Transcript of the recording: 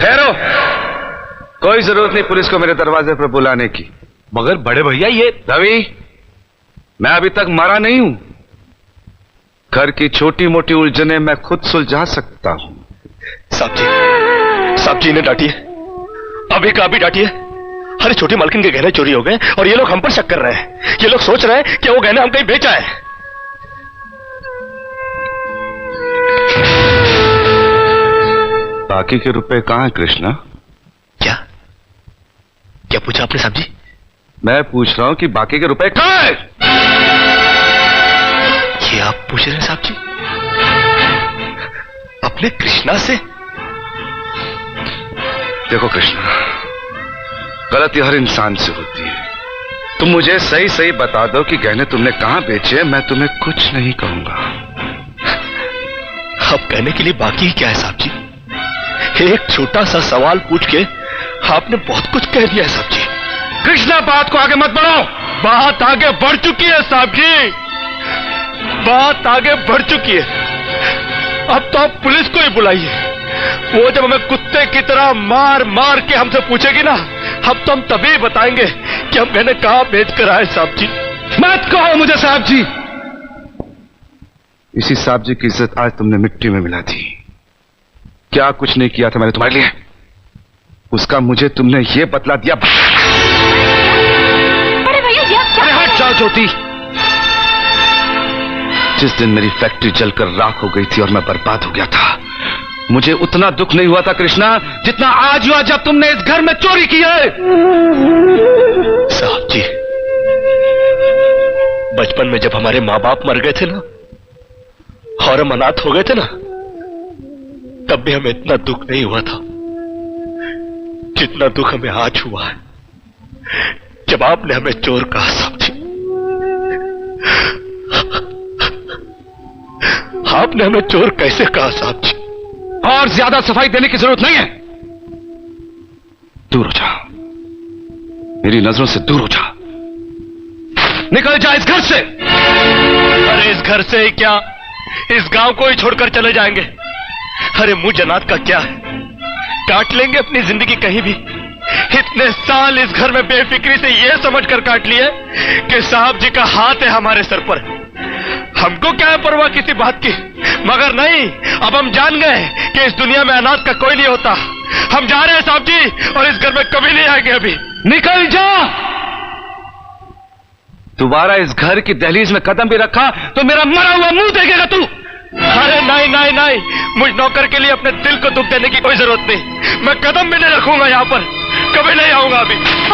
ठहरो, कोई जरूरत नहीं पुलिस को मेरे दरवाजे पर बुलाने की। मगर बड़े भैया ये रवि, मैं अभी तक मरा नहीं हूं। घर की छोटी मोटी उलझने मैं खुद सुलझा सकता हूं। साहब जी ने डांटिए, अभी का अभी डांटिए। अरे छोटी मालकिन के गहने चोरी हो गए और ये लोग हम पर शक कर रहे हैं। ये लोग सोच रहे हैं कि वो गहने हम कहीं बेचा है। बाकी के रुपए कहां है कृष्णा? क्या क्या पूछा आपने साहब जी? मैं पूछ रहा हूं कि बाकी के रुपए कहां है? ये आप पूछ रहे हैं साहब जी अपने कृष्णा से? देखो कृष्णा, गलती हर इंसान से होती है। तुम मुझे सही सही बता दो कि गहने तुमने कहां बेचे, मैं तुम्हें कुछ नहीं कहूंगा। अब कहने के लिए बाकी क्या है साहब जी? एक छोटा सा सवाल पूछ के आपने बहुत कुछ कह दिया है साहब जी। कृष्णा, बात को आगे मत बढ़ाओ। बात आगे बढ़ चुकी है साहब जी, बात आगे बढ़ चुकी है। अब तो आप पुलिस को ही बुलाइए। वो जब हमें कुत्ते की तरह मार मार के हमसे पूछेगी ना, अब तो हम तभी बताएंगे कि हम गहने कहां बेच कर आए साहब जी। मत कहो मुझे साहब जी। इसी साहब जी की इज्जत आज तुमने मिट्टी में मिला दी। क्या कुछ नहीं किया था मैंने तुम्हारे लिए, उसका मुझे तुमने ये बतला दिया। अरे भैया ये क्या? अरे हट जाओ ज्योति। जिस दिन मेरी फैक्ट्री जलकर राख हो गई थी और मैं बर्बाद हो गया था, मुझे उतना दुख नहीं हुआ था कृष्णा जितना आज हुआ जब तुमने इस घर में चोरी की है। साहब जी, बचपन में जब हमारे माँ बाप मर गए थे ना और हम अनाथ हो गए थे ना, तब भी हमें इतना दुख नहीं हुआ था जितना दुख हमें आज हुआ है जब आपने हमें चोर कहा साहब जी। आपने हमें चोर कैसे कहा साहब जी? और ज्यादा सफाई देने की जरूरत नहीं है। दूर हो जा, मेरी नजरों से दूर हो जा। निकल जा इस घर से। अरे इस घर से ही क्या, इस गांव को ही छोड़कर चले जाएंगे। अरे मुंह जनात का क्या है, काट लेंगे अपनी जिंदगी कहीं भी। इतने साल इस घर में बेफिक्री से यह समझकर काट लिए कि साहब जी का हाथ है हमारे सर पर। हमको क्या है परवाह किसी बात की, मगर नहीं, अब हम जान गए कि इस दुनिया में अनाथ का कोई नहीं होता। हम जा रहे हैं साहब जी और इस घर में कभी नहीं आएंगे। अभी निकल जा। दोबारा इस घर की दहलीज में कदम भी रखा तो मेरा मरा हुआ मुंह देखेगा तू। अरे नहीं नहीं नहीं, मुझ नौकर के लिए अपने दिल को दुख देने की कोई जरूरत नहीं। मैं कदम भी नहीं रखूंगा यहाँ पर, कभी नहीं आऊंगा अभी।